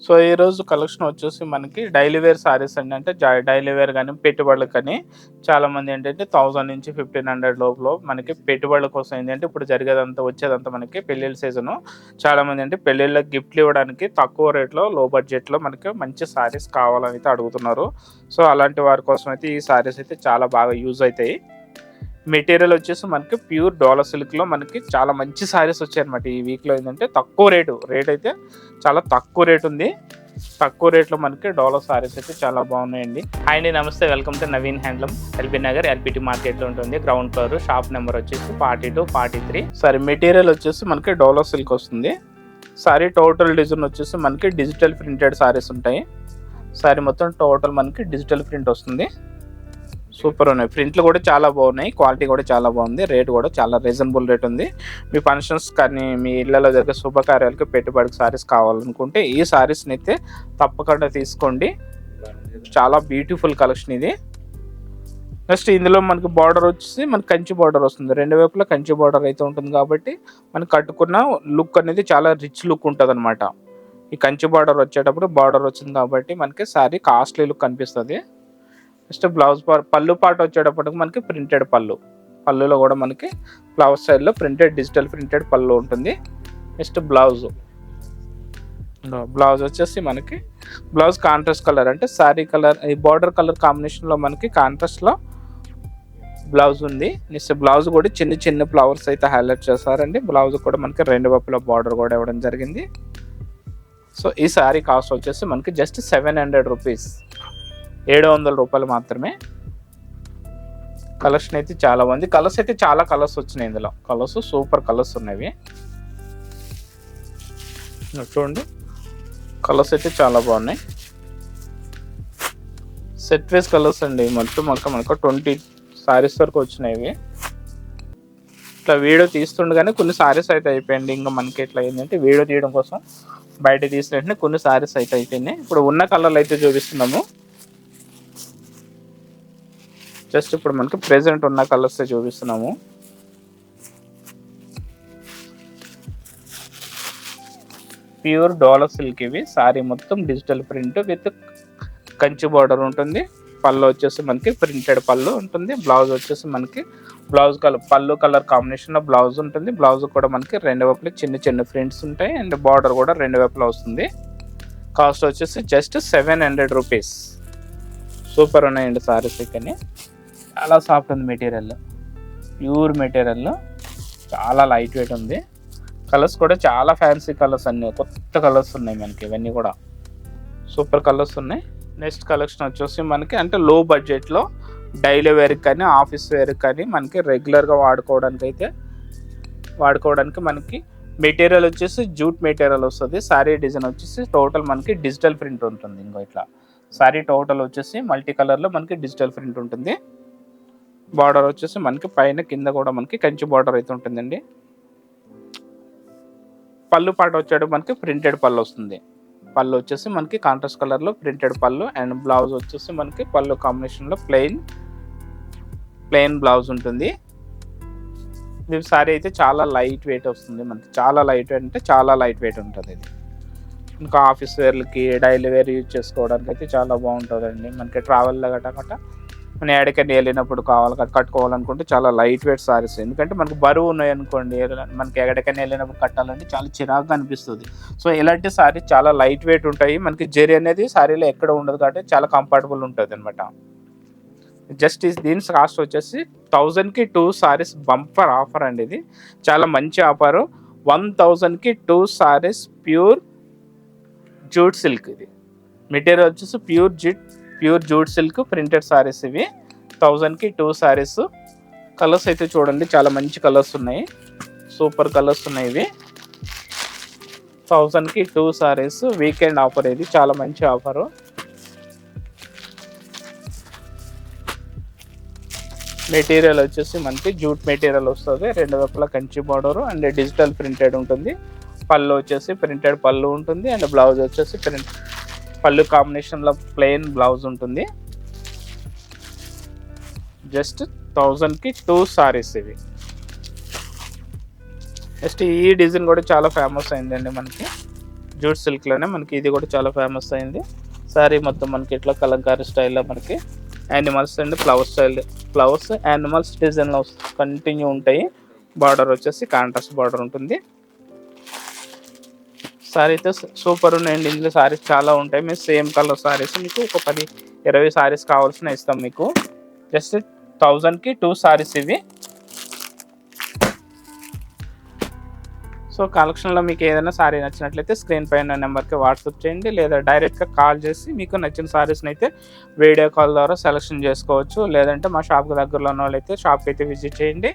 So ఈరోజు collection వచ్చేసి మనకి డైలీ వేర్ సారీస్ అండి. అంటే డైలీ వేర్ కానీ పెట్టుబడులకు కానీ చాలామంది ఏంటంటే 1000 నుంచి 1500 లోపల మనకి పెట్టుబడుల కోసం ఏంటంటే ఇప్పుడు జరిగేదంతా వచ్చేదంతా మనకి పెళ్ళిళ్ళ సీజను. చాలామంది అంటే పెళ్ళిళ్ళకి గిఫ్ట్లు ఇవ్వడానికి తక్కువ రేట్లో లో బడ్జెట్లో మనకి మంచి సారీస్ కావాలని అయితే అడుగుతున్నారు. సో అలాంటి వారి కోసం అయితే ఈ సారీస్ అయితే చాలా బాగా యూజ్ అవుతాయి. మెటీరియల్ వచ్చేసి మనకి ప్యూర్ డోలా సిల్క్లో మనకి చాలా మంచి సారీస్ వచ్చాయన్నమాట. ఈ వీక్లో ఏంటంటే తక్కువ రేట్ అయితే చాలా తక్కువ రేట్ ఉంది. తక్కువ రేట్లో మనకి డోలా సారీస్ అయితే చాలా బాగున్నాయండి. హాయ్ అండి, నమస్తే, welcome to Naveen handloom, LB Nagar LPT మార్కెట్లో ఉంటుంది. గ్రౌండ్ ఫ్లోర్, షాప్ నెంబర్ వచ్చేసి 42, 43. సారీ మెటీరియల్ వచ్చేసి మనకి డోలా సిల్క్ వస్తుంది. సారీ టోటల్ డిజైన్ వచ్చేసి మనకి డిజిటల్ ప్రింటెడ్ సారీస్ ఉంటాయి. సారీ మొత్తం టోటల్ మనకి డిజిటల్ ప్రింట్ వస్తుంది. సూపర్ ఉన్నాయి. ప్రింట్లు కూడా చాలా బాగున్నాయి, క్వాలిటీ కూడా చాలా బాగుంది, రేట్ కూడా చాలా రీజనబుల్ రేట్ ఉంది. మీ ఫంక్షన్స్ కానీ మీ ఇళ్లలో జరిగే శుభకార్యాలకు పెట్టుబడికి సారీస్ కావాలనుకుంటే ఈ సారీస్ని అయితే తప్పకుండా తీసుకోండి. చాలా బ్యూటిఫుల్ కలెక్షన్ ఇది. నెక్స్ట్ ఇందులో మనకి బార్డర్ వచ్చేసి మనకి కంచి బార్డర్ వస్తుంది. రెండు వైపులా కంచి బార్డర్ అయితే ఉంటుంది కాబట్టి మనకి కట్టుకున్న లుక్ అనేది చాలా రిచ్ లుక్ ఉంటుంది అనమాట. ఈ కంచి బార్డర్ వచ్చేటప్పుడు బార్డర్ వచ్చింది కాబట్టి మనకి సారీ కాస్ట్లీ లుక్ కనిపిస్తుంది. నెక్స్ట్ బ్లౌజ్ పళ్ళు పాట వచ్చేటప్పటికి మనకి ప్రింటెడ్ పళ్ళులో కూడా మనకి ఫ్లవర్ స్టైల్లో ప్రింటెడ్ డిజిటల్ ప్రింటెడ్ పళ్ళు ఉంటుంది. నెక్స్ట్ బ్లౌజ్ వచ్చేసి మనకి బ్లౌజ్ కాంట్రాస్ట్ కలర్, అంటే శారీ కలర్ ఈ బార్డర్ కలర్ కాంబినేషన్లో మనకి కాంట్రాస్ట్లో బ్లౌజ్ ఉంది. నెక్స్ట్ బ్లౌజ్ కూడా చిన్న చిన్న ఫ్లవర్స్ అయితే హైలైట్ చేస్తారండి. బ్లౌజ్ కూడా మనకి రెండు వైపుల బార్డర్ కూడా ఇవ్వడం జరిగింది. సో ఈ శారీ కాస్ట్ వచ్చేసి మనకి జస్ట్ 700 రూపీస్, 700 రూపాయలు మాత్రమే. కలెక్షన్ అయితే చాలా బాగుంది. కలర్స్ అయితే చాలా కలర్స్ వచ్చినాయి. ఇందులో కలర్స్ సూపర్ కలర్స్ ఉన్నవి. చూడండి, కలర్స్ అయితే చాలా బాగున్నాయి. సెట్ వైస్ కలర్స్ అండి. మొత్తం మనకు 20 సారీస్ వరకు వచ్చినాయి. ఇట్లా వీడియో తీస్తుండగానే కొన్ని సారీస్ అయితే అయిపోయింది. ఇంకా మనకి ఇట్లా ఏంటంటే వీడియో తీయడం కోసం బయట తీసినట్టు కొన్ని సారీస్ అయితే అయిపోయినాయి. ఇప్పుడు ఉన్న కలర్లు అయితే చూపిస్తున్నాము. జస్ట్ ఇప్పుడు మనకి ప్రెజెంట్ ఉన్న కలర్స్ చూపిస్తున్నాము. ప్యూర్ డోలా సిల్క్ ఇవి. సారీ మొత్తం digital print with Kanchi border ఉంటుంది. పళ్ళు వచ్చేసి మనకి ప్రింటెడ్ పళ్ళు ఉంటుంది. బ్లౌజ్ వచ్చేసి మనకి బ్లౌజ్ కలర్ పళ్ళు కలర్ కాంబినేషన్లో బ్లౌజ్ ఉంటుంది. బ్లౌజ్ కూడా మనకి రెండు వైపులు చిన్న చిన్న ప్రింట్స్ ఉంటాయి అండ్ బార్డర్ కూడా రెండు వైపులా వస్తుంది. కాస్ట్ వచ్చేసి జస్ట్ 700 రూపీస్. సూపర్ ఉన్నాయండి సారీస్. ఇక్కడ చాలా సాఫ్ట్ ఉంది మెటీరియల్, ప్యూర్ మెటీరియల్, చాలా లైట్ వెయిట్ ఉంది. కలర్స్ కూడా చాలా ఫ్యాన్సీ కలర్స్, అన్నీ కొత్త కలర్స్ ఉన్నాయి మనకి. ఇవన్నీ కూడా సూపర్ కలర్స్ ఉన్నాయి. నెక్స్ట్ కలెక్షన్ వచ్చేసి మనకి అంటే లో బడ్జెట్లో డైలీ వేర్కి కానీ ఆఫీస్ వేర్కి కానీ మనకి రెగ్యులర్గా వాడుకోవడానికి మనకి మెటీరియల్ వచ్చేసి జూట్ మెటీరియల్ వస్తుంది. శారీ డిజైన్ వచ్చేసి టోటల్ మనకి డిజిటల్ ప్రింట్ ఉంటుంది. ఇంకో ఇట్లా శారీ టోటల్ వచ్చేసి మల్టీ కలర్లో మనకి డిజిటల్ ప్రింట్ ఉంటుంది. బార్డర్ వచ్చేసి మనకి పైన కింద కూడా మనకి కంచి బార్డర్ అయితే ఉంటుందండి. పళ్ళు పాట వచ్చేటప్పుడు మనకి ప్రింటెడ్ పళ్ళు వస్తుంది. పళ్ళు వచ్చేసి మనకి కాంట్రాస్ట్ కలర్లో ప్రింటెడ్ పళ్ళు అండ్ బ్లౌజ్ వచ్చేసి మనకి పళ్ళు కాంబినేషన్లో ప్లెయిన్ బ్లౌజ్ ఉంటుంది. ఇది సారీ అయితే చాలా లైట్ వెయిట్ వస్తుంది మనకి. చాలా లైట్ వెయిట్ అంటే చాలా లైట్ వెయిట్ ఉంటుంది ఇది. ఇంకా ఆఫీస్ వేర్లకి డైలీ వేర్ యూజ్ చేసుకోవడానికి అయితే చాలా బాగుంటుందండి. మనకి ట్రావెల్లో గట్ట మనం ఎక్కడికైనా వెళ్ళినప్పుడు కట్టుకోవాలనుకుంటే చాలా లైట్ వెయిట్ సారీస్. ఎందుకంటే మనకు బరువు ఉన్నాయి అనుకోండి, మనకి ఎక్కడికైనా వెళ్ళినప్పుడు కట్టాలంటే చాలా చిరాకుగా అనిపిస్తుంది. సో ఇలాంటి సారీస్ చాలా లైట్ వెయిట్ ఉంటాయి. మనకి జరీ అనేది సారీలో ఎక్కడ ఉండదు కాబట్టి చాలా కంఫర్టబుల్ ఉంటుంది అనమాట. జస్ట్ దీని కాస్ట్ వచ్చేసి 1000కి 2 సారీస్ బంపర్ ఆఫర్ అండి. ఇది చాలా మంచి ఆఫరు. 1000కి 2 సారీస్ ప్యూర్ జూట్ సిల్క్. ఇది మెటీరియల్ వచ్చేసి pure jute silk printed saris ఇవి. 1000కి 2 సారీస్. కలర్స్ అయితే చూడండి, చాలా మంచి కలర్స్ ఉన్నాయి, సూపర్ కలర్స్ ఉన్నాయి ఇవి. 1000కి 2 సారీస్ వీకెండ్ ఆఫర్. ఇది చాలా మంచి ఆఫరు. మెటీరియల్ వచ్చేసి మనకి జూట్ మెటీరియల్ వస్తుంది. రెండు వైపులా Kanchi border and digital printed ఉంటుంది. పళ్ళు వచ్చేసి ప్రింటెడ్ పళ్ళు ఉంటుంది అండ్ బ్లౌజ్ వచ్చేసి పళ్ళు కాంబినేషన్లో ప్లెయిన్ బ్లౌజ్ ఉంటుంది. జస్ట్ 1000కి 2 సారీస్ ఇవి. నెక్స్ట్ ఈ డిజైన్ కూడా చాలా ఫేమస్ అయిందండి మనకి. జూట్ సిల్క్లోనే మనకి ఇది కూడా చాలా ఫేమస్ అయింది. శారీ మొత్తం మనకి ఇట్లా కలంకారీ స్టైల్లో మనకి యానిమల్స్ అండ్ ఫ్లవర్స్ యానిమల్స్ డిజైన్లో కంటిన్యూ ఉంటాయి. బార్డర్ వచ్చేసి కాంట్రాస్ట్ బార్డర్ ఉంటుంది. సారీ అయితే సూపర్ ఉన్నాయండి. ఇందులో సారీస్ చాలా ఉంటాయి. మేము సేమ్ కలర్ సారీస్ మీకు ఒక 10-20 సారీస్ కావాల్సిన ఇస్తాం మీకు. జస్ట్ 1000కి 2 సారీస్ ఇవి. సో కలెక్షన్లో మీకు ఏదైనా సారీ నచ్చినట్లయితే స్క్రీన్ పైన నెంబర్కి వాట్సాప్ చేయండి, లేదా డైరెక్ట్గా కాల్ చేసి మీకు నచ్చిన సారీస్ని అయితే వీడియో కాల్ ద్వారా సెలెక్షన్ చేసుకోవచ్చు. లేదంటే మా షాప్కి దగ్గరలో ఉన్న వాళ్ళైతే షాప్కి అయితే విజిట్ చేయండి.